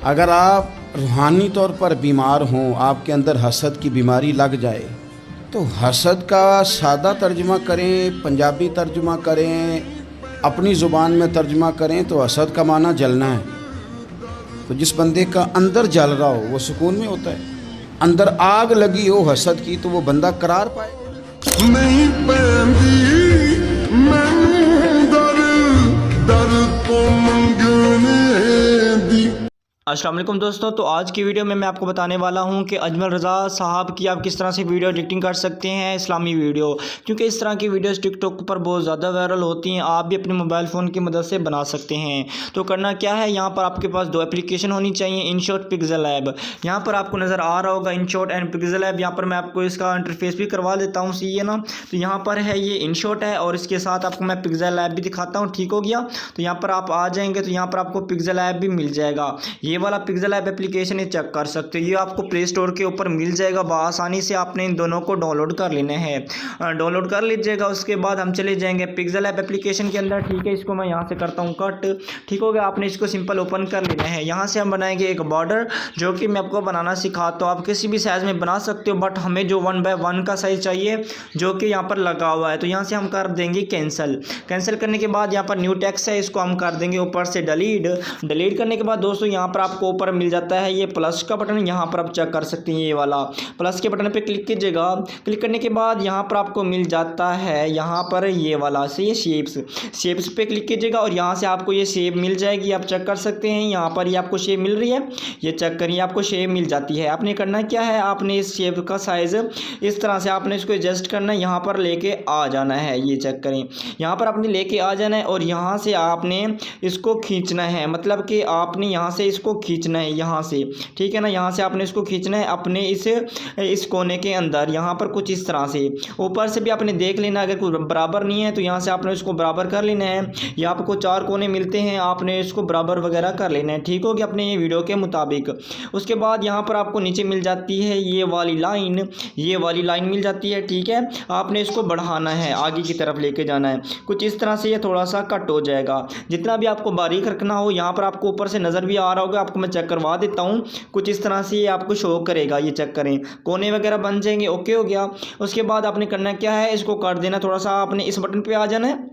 अगर आप रूहानी तौर पर बीमार हों, आपके अंदर हसद की बीमारी लग जाए, तो हसद का सादा तर्जुमा करें, पंजाबी तर्जुमा करें, अपनी ज़ुबान में तर्जुमा करें तो हसद का माना जलना है। तो जिस बंदे का अंदर जल रहा हो वो सुकून में होता है। अंदर आग लगी हो हसद की तो वो बंदा करार पाए। नहीं पैंदी मैनू दर दर तो मंगने दी। अस्सलाम वालेकुम दोस्तों, तो आज की वीडियो में मैं आपको बताने वाला हूं कि अजमल रज़ा साहब की आप किस तरह से वीडियो एडिटिंग कर सकते हैं, इस्लामी वीडियो। क्योंकि इस तरह की वीडियोस टिकटॉक पर बहुत ज़्यादा वायरल होती हैं। आप भी अपने मोबाइल फ़ोन की मदद से बना सकते हैं। तो करना क्या है, यहाँ पर आपके पास दो एप्लीकेशन होनी चाहिए, इनशॉट, पिक्सेल लैब। यहाँ पर आपको नज़र आ रहा होगा इनशॉट एंड पिक्सेल लैब। यहाँ पर मैं आपको इसका इंटरफेस भी करवा देता हूँ, सी है ना। तो यहाँ पर है ये इनशॉट है और इसके साथ आपको मैं पिक्सेल लैब भी दिखाता हूँ। ठीक हो गया। तो यहाँ पर आप आ जाएंगे तो यहाँ पर आपको पिक्सेल लैब भी मिल जाएगा। ये वाला पिक्सेल लैब एप्लीकेशन ये चेक कर सकते हो, ये आपको प्ले स्टोर के ऊपर मिल जाएगा। आसानी से आपने इन दोनों को डाउनलोड कर लेना है, डाउनलोड कर लीजिएगा। उसके बाद हम चले जाएंगे पिक्सेल लैब एप्लीकेशन के अंदर। ठीक है, इसको मैं यहाँ से करता हूँ कट। ठीक हो गया। आपने इसको सिंपल ओपन कर लेना है। यहाँ से हम बनाएंगे एक बॉर्डर, जो कि मैं आपको बनाना सिखाता हूँ। आप किसी भी साइज़ में बना सकते हो, बट हमें जो 1x1 का साइज़ चाहिए जो कि यहाँ पर लगा हुआ है। तो यहाँ से हम कर देंगे कैंसिल। कैंसिल करने के बाद यहाँ पर न्यू टेक्स्ट है, इसको हम कर देंगे ऊपर से डिलीट। डिलीट करने के बाद दोस्तों यहाँ पर आपको ऊपर मिल जाता है ये प्लस का बटन। यहाँ पर आप चेक कर सकते हैं, ये वाला प्लस के बटन पे क्लिक कीजिएगा। क्लिक करने के बाद यहाँ पर आपको मिल जाता है यहाँ पर ये वाला से ये शेप्स पे क्लिक कीजिएगा और यहाँ से आपको ये शेप मिल जाएगी। आप चेक कर सकते हैं, यहाँ पर ये आपको शेप मिल रही है, ये चेक करिए, आपको शेप मिल जाती है। आपने करना क्या है, आपने इस शेप का साइज़ इस तरह से आपने इसको एडजस्ट करना है, यहाँ पर लेके आ जाना है। ये चेक करें, यहाँ पर आपने लेके आ जाना है और यहाँ से आपने इसको खींचना है। मतलब कि आपने यहाँ से इसको खींचना है, यहाँ से, ठीक है ना। यहाँ से आपने इसको खींचना है अपने इस कोने के अंदर, यहाँ पर कुछ इस तरह से। ऊपर से भी आपने देख लेना, अगर कुछ बराबर नहीं है तो यहाँ से आपने इसको बराबर कर लेना है। या आपको 4 कोने मिलते हैं, आपने इसको बराबर वगैरह कर लेना है। ठीक हो गया, अपने ये वीडियो के मुताबिक। उसके बाद यहाँ पर आपको नीचे मिल जाती है ये वाली लाइन मिल जाती है। ठीक है, आपने इसको बढ़ाना है, आगे की तरफ लेके जाना है। कुछ इस तरह से ये थोड़ा सा कट हो जाएगा। जितना भी आपको बारीक रखना हो, यहाँ पर आपको ऊपर से नज़र भी आ रहा होगा, आपको मैं चेक करवा देता हूँ। कुछ इस तरह से ये आपको शो करेगा, ये चेक करें, कोने वगैरह बन जाएंगे। ओके हो गया। उसके बाद आपने करना क्या है, इसको कर देना, थोड़ा सा आपने इस बटन पे आ जाना है।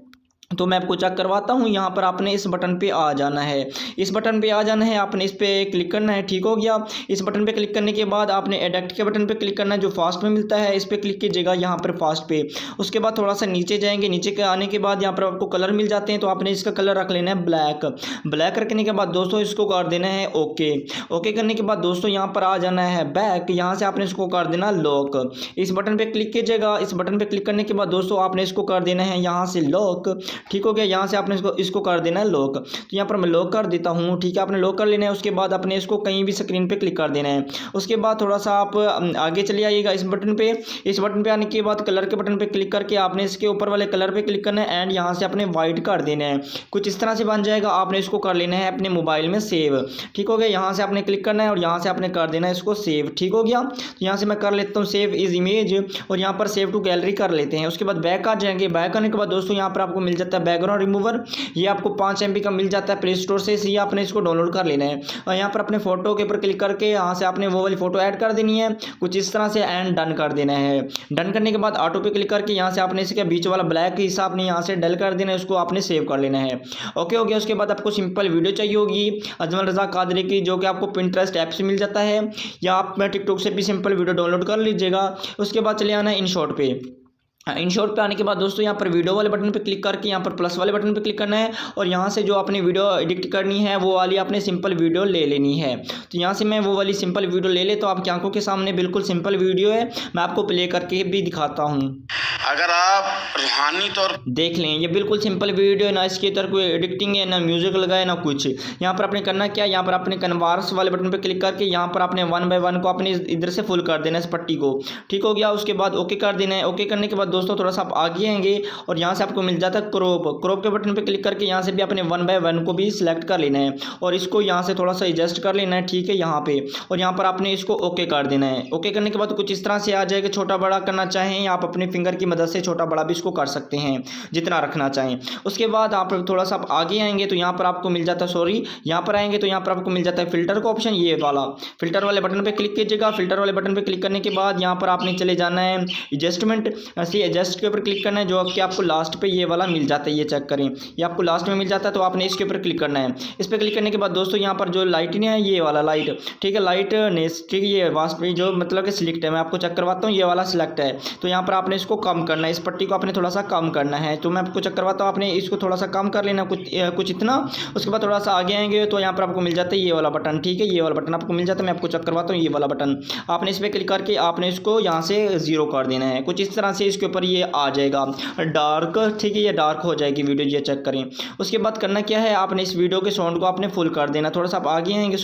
तो मैं आपको चेक करवाता हूँ। यहाँ पर आपने इस बटन पे आ जाना है, इस बटन पे आ जाना है, आपने इस पर क्लिक करना है। ठीक हो गया। इस बटन पे क्लिक करने के बाद आपने एडिट के बटन पे क्लिक करना है, जो फास्ट में मिलता है, इस पर क्लिक कीजिएगा यहाँ पर फास्ट पे। उसके बाद थोड़ा सा नीचे जाएंगे, नीचे के आने के बाद यहाँ पर आपको कलर मिल जाते हैं, तो आपने इसका कलर रख लेना है ब्लैक रखने के बाद दोस्तों इसको कर देना है ओके करने के बाद दोस्तों यहाँ पर आ जाना है बैक। यहाँ से आपने इसको कर देना लॉक। इस बटन पे क्लिक कीजिएगा। इस बटन पे क्लिक करने के बाद दोस्तों आपने इसको कर देना है यहाँ से लॉक। ठीक हो गया। यहाँ से आपने इसको कर देना है लॉक। तो यहाँ पर मैं लॉक कर देता हूँ। ठीक है, आपने लॉक कर लेना है। उसके बाद आपने इसको कहीं भी स्क्रीन पे क्लिक कर देना है। उसके बाद थोड़ा सा आप आगे चले आइएगा इस बटन पे आने के बाद कलर के बटन पे क्लिक करके आपने इसके ऊपर वाले कलर पे क्लिक करना है एंड यहाँ से आपने वाइट कर देना है। कुछ इस तरह से बन जाएगा। आपने इसको कर लेना है अपने मोबाइल में सेव। ठीक हो गया। यहाँ से आपने क्लिक करना है और यहाँ से आपने कर देना है इसको सेव। ठीक हो गया। तो यहाँ से मैं कर लेता हूँ सेव इज इमेज और यहाँ पर सेव टू गैलरी कर लेते हैं। उसके बाद बैक आ जाएंगे। बैक आने के बाद दोस्तों यहाँ पर आपको मिल जाता है बैकग्राउंड रिमूवर। ये आपको 5 MB का मिल जाता है प्ले स्टोर से। ये आपने इसको डाउनलोड कर लेना है और यहाँ पर अपने फोटो के ऊपर क्लिक करके यहाँ से आपने वो वाली फोटो ऐड कर देनी है कुछ इस तरह से एंड डन कर देना है। डन करने के बाद ऑटो पे क्लिक करके यहाँ से आपने इसके बीच वाला ब्लैक हिस्सा आपने यहाँ से डल कर देना है, उसको आपने सेव कर लेना है। ओके हो गया। उसके बाद आपको सिंपल वीडियो चाहिए होगी अजमल रज़ा कादरी की, जो कि आपको पिंटरेस्ट ऐप से मिल जाता है या आप टिकटॉक से भी सिंपल वीडियो डाउनलोड कर लीजिएगा। उसके बाद चले आना है इनशॉट पे। इनशॉट पे आने के बाद दोस्तों यहाँ पर वीडियो वाले बटन पे क्लिक करके यहाँ पर प्लस वाले बटन पे क्लिक करना है और यहाँ से जो आपने वीडियो एडिट करनी है वो वाली आपने सिंपल वीडियो ले लेनी है। तो यहाँ से मैं वो वाली सिंपल वीडियो ले ले, तो आपकी आंखों के सामने बिल्कुल सिंपल वीडियो है, मैं आपको प्ले करके भी दिखाता हूँ। अगर आप रूहानी तौर देख लें, ये बिल्कुल सिंपल वीडियो है, ना इसके अंदर कोई एडिटिंग है, ना म्यूजिक लगाए, ना कुछ। यहाँ पर आपने करना क्या, यहाँ पर आपने कैनवास वाले बटन पे क्लिक करके यहाँ पर आपने 1x1 को आपने इधर से फुल कर देना है, इस पट्टी को। ठीक हो गया। उसके बाद ओके कर देना है। ओके करने के बाद दोस्तों थोड़ा सा आप आगे आएंगे और यहाँ से आपको मिल जाता है क्रॉप के बटन पे क्लिक करके यहाँ से भी अपने 1x1 को भी सिलेक्ट कर लेना है और इसको यहाँ से थोड़ा सा एडजस्ट कर लेना है। ठीक है, यहाँ पे और यहाँ पर आपने इसको ओके कर देना है। ओके करने के बाद कुछ इस तरह से आ जाएगा। छोटा बड़ा करना चाहें आप अपने फिंगर की मदद से छोटा बड़ा भी इसको कर सकते हैं जितना रखना चाहें। उसके बाद आप थोड़ा सा आप आगे आएंगे तो यहाँ पर आपको मिल जाता है यहाँ पर आएंगे तो यहाँ पर आपको मिल जाता है फिल्टर का ऑप्शन, ये वाला फिल्टर वाले बटन पे क्लिक कीजिएगा। फिल्टर वाले बटन पे क्लिक करने के बाद यहाँ पर आपने चले जाना है एडजस्टमेंट, ऐसे एडजस्ट के ऊपर क्लिक करना है, जो कि आपको लास्ट पे ये वाला मिल जाता है, ये चेक करें, ये आपको लास्ट में मिल जाता है, तो आपने इसके ऊपर क्लिक करना है। इस पर क्लिक करने के बाद दोस्तों यहाँ पर जो लाइट नहीं है, ये वाला लाइट, ठीक है, लाइट नेस, ठीक है, ये वास्ट पे जो मतलब कि सिलेक्ट है, मैं आपको चेक करवाता हूँ, ये वाला सिलेक्ट है, तो यहाँ पर आपने इसको कम करना है, इस पट्टी को आपने थोड़ा सा कम करना है, तो मैं आपको चेक करवाता हूँ, आपने इसको थोड़ा सा कम कर लेना कुछ इतना। उसके बाद थोड़ा सा आगे आएंगे तो यहाँ पर आपको मिल जाता है ये वाला बटन, ठीक है, ये वाला बटन आपको मिल जाता है, मैं आपको चेक करवाता हूँ, ये वाला बटन आपने इस पर क्लिक करके आपने इसको यहाँ से 0 कर देना है, कुछ इस तरह से इसके ऊपर ये आ जाएगा डार्क, ठीक है, ये डार्क हो जाएगी वीडियो, ये चेक करें। उसके बाद करना क्या है, आपने इस वीडियो के साउंड को आपने फुल कर देना, थोड़ा सा आप आगे आएंगे,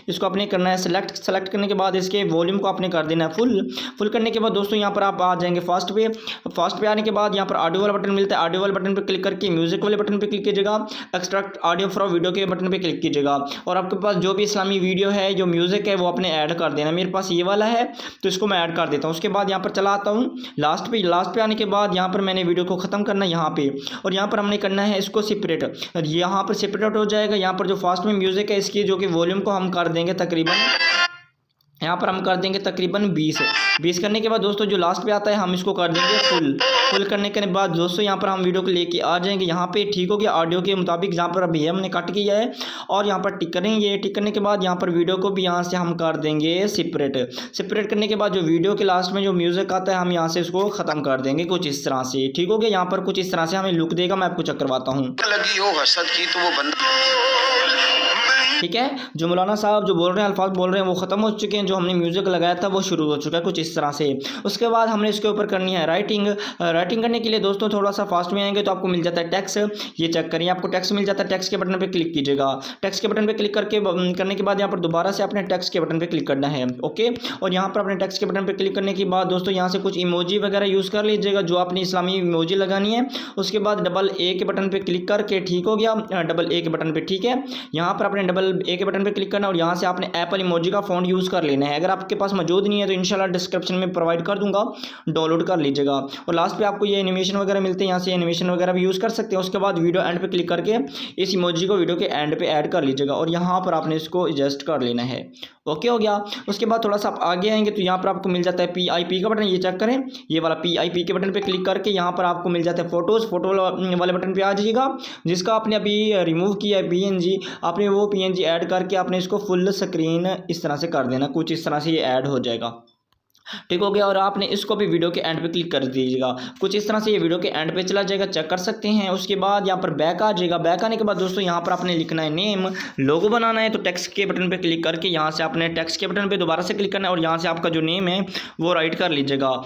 इसको आपने करना है सेलेक्ट करने के बाद इसके वॉल्यूम को आपने कर देना है फुल करने के बाद दोस्तों यहाँ पर आप आ जाएंगे फास्ट पे आने के बाद यहाँ पर ऑडियो वाला बटन मिलता है, ऑडियो वाले बटन पर क्लिक करके म्यूजिक वाले बटन पर क्लिक कीजिएगा, एक्सट्रैक्ट ऑडियो फ्रॉम वीडियो के बटन पर क्लिक कीजिएगा, और आपके पास जो भी इस्लामी वीडियो है, जो म्यूजिक है, वो आपने ऐड कर देना। मेरे पास ये वाला है तो इसको मैं ऐड कर देता हूँ। उसके बाद यहाँ पर चला आता हूँ लास्ट पे आने के बाद यहाँ पर मैंने वीडियो को ख़त्म करना है यहाँ पे, और यहाँ पर हमने करना है इसको सेपरेट, यहाँ पर सेपरेट हो जाएगा। यहाँ पर जो फास्ट में म्यूजिक है इसकी जो कि वॉल्यूम को हम कर देंगे तकरीबन, यहाँ पर हम कर देंगे तकरीबन 20 करने के बाद दोस्तों जो लास्ट पे आता है हम इसको कर देंगे फुल करने के बाद दोस्तों यहाँ पर हम वीडियो को लेके आ जाएंगे यहाँ पे, ठीक हो गया, ऑडियो के मुताबिक जहाँ पर अभी हमने कट किया है, और यहाँ पर टिक करेंगे। टिक करने के बाद यहाँ पर वीडियो को भी यहाँ से हम कर देंगे सेपरेट करने के बाद जो वीडियो के लास्ट में जो म्यूजिक आता है हम यहाँ से इसको ख़त्म कर देंगे कुछ इस तरह से, ठीक हो गया। यहाँ पर कुछ इस तरह से हमें लुक देगा, मैं आपको चेक करवाता हूँ। लगी हो हसद की तो वो बंदा, ठीक है, जो मौलाना साहब जो बोल रहे हैं, अल्फाज बोल रहे हैं, वो ख़त्म हो चुके हैं, जो हमने म्यूज़िक लगाया था वो शुरू हो चुका है कुछ इस तरह से। उसके बाद हमने इसके ऊपर करनी है राइटिंग करने के लिए दोस्तों थोड़ा सा फास्ट में आएंगे तो आपको मिल जाता है टेक्स्ट, ये चेक करिए, आपको टेक्स्ट मिल जाता है, टेक्स्ट के बटन पर क्लिक कीजिएगा। टेक्स्ट के बटन पर क्लिक करने के बाद यहाँ पर दोबारा से अपने टेक्स्ट के बटन पर क्लिक करना है, ओके। और यहाँ पर अपने टेक्स्ट के बटन पर क्लिक करने के बाद दोस्तों यहाँ से कुछ इमोजी वगैरह यूज़ कर लीजिएगा, जो आपने इस्लामी इमोजी लगानी है। उसके बाद डबल ए के बटन पर क्लिक करके, ठीक हो गया, डबल ए के बटन पर, ठीक है, यहाँ पर अपने डबल ए के बटन पर क्लिक करना और यहाँ से आपने एप्पल इमोजी का फ़ॉन्ट यूज़ कर लेना है। अगर आपके पास मौजूद नहीं है तो इंशाल्लाह डिस्क्रिप्शन में प्रोवाइड कर दूंगा, डाउनलोड कर लीजिएगा। और लास्ट पे आपको ये एनिमेशन वगैरह मिलते हैं, यहाँ से एनिमेशन वगैरह भी यूज़ कर सकते हैं। उसके बाद वीडियो एंड पे क्लिक करके इस इमोजी को वीडियो के एंड पे ऐड कर लीजिएगा, और यहाँ पर आपने इसको एडजस्ट कर लेना है, ओके हो गया। उसके बाद थोड़ा सा आप आगे आएंगे तो यहाँ पर आपको मिल जाता है PIP का बटन, ये चेक करें, ये वाला PIP के बटन पे क्लिक करके यहाँ पर आपको मिल जाता है फोटो वाले बटन पे आ जाइएगा, जिसका आपने अभी रिमूव किया है PNG, आपने वो PNG ऐड करके आपने इसको फुल स्क्रीन इस तरह से कर देना, कुछ इस तरह से ये ऐड हो जाएगा, ठीक हो गया। और आपने इसको भी वीडियो के एंड पे क्लिक कर दीजिएगा, कुछ इस तरह से ये वीडियो के एंड पे चला जाएगा, चेक कर सकते हैं। उसके बाद यहाँ पर बैक आ जाएगा, बैक आने के बाद दोस्तों यहाँ पर आपने लिखना है नेम, लोगो बनाना है, तो टेक्स्ट के बटन पे क्लिक करके यहाँ से आपने टेक्स्ट के बटन पे दोबारा से क्लिक करना है, और यहाँ से आपका जो नेम है वो राइट कर लीजिएगा।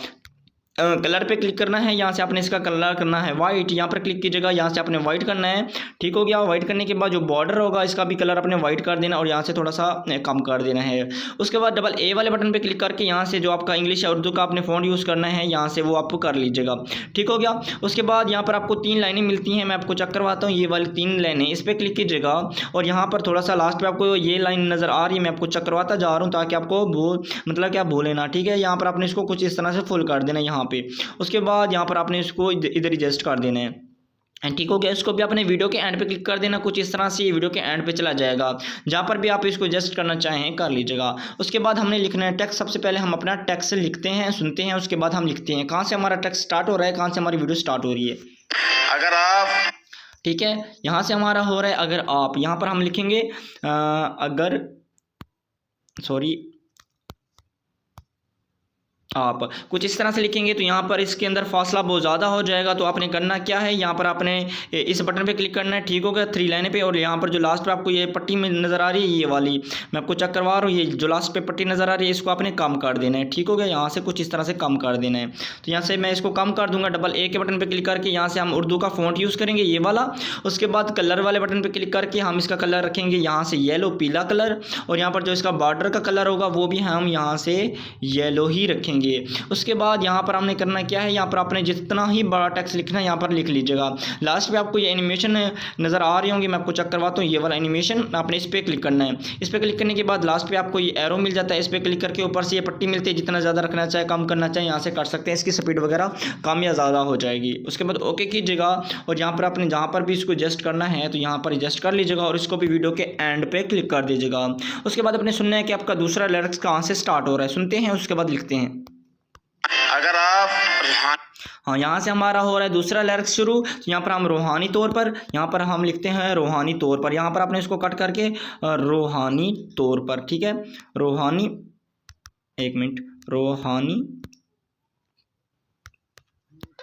कलर पे क्लिक करना है, यहाँ से आपने इसका कलर करना है वाइट, यहाँ पर क्लिक कीजिएगा, यहाँ से आपने वाइट करना है, ठीक हो गया। वाइट करने के बाद जो बॉर्डर होगा इसका भी कलर अपने वाइट कर देना, और यहाँ से थोड़ा सा कम कर देना है। उसके बाद डबल ए वाले बटन पे क्लिक करके यहाँ से जो आपका इंग्लिश या उर्दू का आपने फ़ॉन्ट यूज़ करना है, यहाँ से वो आप कर लीजिएगा, ठीक हो गया। उसके बाद यहाँ पर आपको 3 लाइनें मिलती हैं, मैं आपको चेक करवाता हूँ, ये वाली 3 लाइनें, इस पर क्लिक कीजिएगा, और यहाँ पर थोड़ा सा लास्ट पर आपको ये लाइन नज़र आ रही है, मैं आपको चेक करवाता जा रहा हूँ ताकि आपको मतलब क्या भूले ना, ठीक है। यहाँ पर आपने इसको कुछ इस तरह से फुल कर देना यहाँ पे। उसके बाद यहाँ पर आपने इसको इधर एडजस्ट कर देना है, ठीक हो गया। इसको भी अपने वीडियो के एंड पे क्लिक कर देना, कुछ इस तरह से ये वीडियो के एंड पे चला जाएगा, जहाँ पर भी आप इसको एडजस्ट करना चाहें कर लीजिएगा। उसके बाद हमने लिखना है टेक्स्ट, सबसे पहले हम अपना टेक्स्ट लिखते हैं, सुनते हैं, उसके बाद हम लिखते हैं कहाँ से हमारा टेक्स्ट स्टार्ट हो रहा है, कहाँ से हमारी वीडियो स्टार्ट हो रही है। अगर आप, ठीक है, यहाँ से हमारा हो रहा है अगर आप, यहाँ पर हम लिखेंगे आप कुछ इस तरह से लिखेंगे तो यहाँ पर इसके अंदर फासला बहुत ज़्यादा हो जाएगा। तो आपने करना क्या है, यहाँ पर आपने इस बटन पे क्लिक करना है, ठीक हो गया, 3 लाइनें पे, और यहाँ पर जो लास्ट पे आपको ये पट्टी में नज़र आ रही है, ये वाली मैं आपको चेक करवा रहा हूँ, ये जो लास्ट पे पट्टी नज़र आ रही है इसको आपने कम कर देना है, ठीक हो गया। यहाँ से कुछ इस तरह से कम कर देना है, तो यहाँ से मैं इसको कम कर दूँगा। डबल ए के बटन पर क्लिक करके यहाँ से हम उर्दू का फ़ॉन्ट यूज़ करेंगे, ये वाला। उसके बाद कलर वाले बटन पर क्लिक करके हम इसका कलर रखेंगे यहाँ से येलो, पीला कलर, और यहाँ पर जो इसका बॉर्डर का कलर होगा वो भी हम यहाँ से येलो ही रखेंगे, लेंगे। उसके बाद यहाँ पर हमने करना क्या है, यहाँ पर आपने जितना ही बड़ा टेक्स्ट लिखना है यहाँ पर लिख लीजिएगा। लास्ट पे आपको ये एनिमेशन नज़र आ रही होंगी, मैं आपको चेक करवाता हूँ। ये वाला एनिमेशन आपने इस पर क्लिक करना है। इस पर क्लिक करने के बाद लास्ट पे आपको ये एरो मिल जाता है, इस पर क्लिक करके ऊपर से ये पट्टी मिलती है। जितना ज़्यादा रखना चाहे, कम करना चाहे, यहाँ से कर सकते हैं। इसकी स्पीड वगैरह कम या ज़्यादा हो जाएगी। उसके बाद ओके कीजिएगा और यहाँ पर आपने जहाँ पर भी इसको एडजस्ट करना है तो यहाँ पर एडजस्ट कर लीजिएगा और इसको भी वीडियो के एंड पे क्लिक कर दीजिएगा। उसके बाद अपने सुनना है कि आपका दूसरा लिरिक्स कहाँ से स्टार्ट हो रहा है। सुनते हैं, उसके बाद लिखते हैं। अगर आप रूहानी हाँ, यहाँ से हमारा हो रहा है दूसरा लिरिक्स शुरू। तो यहाँ पर हम रूहानी तौर पर, यहाँ पर हम लिखते हैं रूहानी तौर पर। यहाँ पर आपने इसको कट करके रूहानी तौर पर, ठीक है, रूहानी, एक मिनट, रूहानी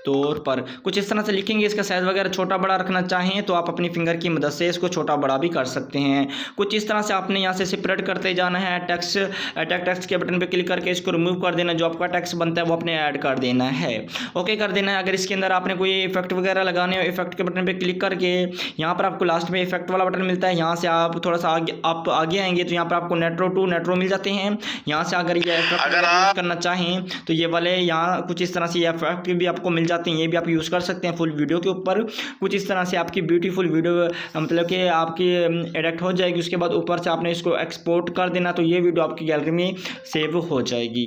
तौर पर कुछ इस तरह से लिखेंगे। इसका साइज़ वगैरह छोटा बड़ा रखना चाहें तो आप अपनी फिंगर की मदद से इसको छोटा बड़ा भी कर सकते हैं। कुछ इस तरह से आपने यहाँ से सेपरेट करते जाना है। टेक्स्ट अटैक टेक्स्ट के बटन पे क्लिक करके इसको रिमूव कर देना। जो आपका टेक्स्ट बनता है वो आपने ऐड कर देना है, ओके कर देना है। अगर इसके अंदर आपने कोई इफेक्ट वगैरह लगाने हो, इफेक्ट के बटन पर क्लिक करके यहाँ पर आपको लास्ट में इफेक्ट वाला बटन मिलता है। यहाँ से आप थोड़ा सा आगे आएंगे तो यहाँ पर आपको नेट्रो टू नेट्रो मिल जाते हैं। यहाँ से अगर ये इफेक्ट यूज़ करना चाहें तो ये वाले यहाँ कुछ इस तरह से ये इफेक्ट भी आपको मिल जाते हैं। ये भी आप यूज़ कर सकते हैं फुल वीडियो के ऊपर। कुछ इस तरह से आपकी ब्यूटीफुल वीडियो मतलब कि आपकी एडिट हो जाएगी। उसके बाद ऊपर से आपने इसको एक्सपोर्ट कर देना तो ये वीडियो आपकी गैलरी में सेव हो जाएगी।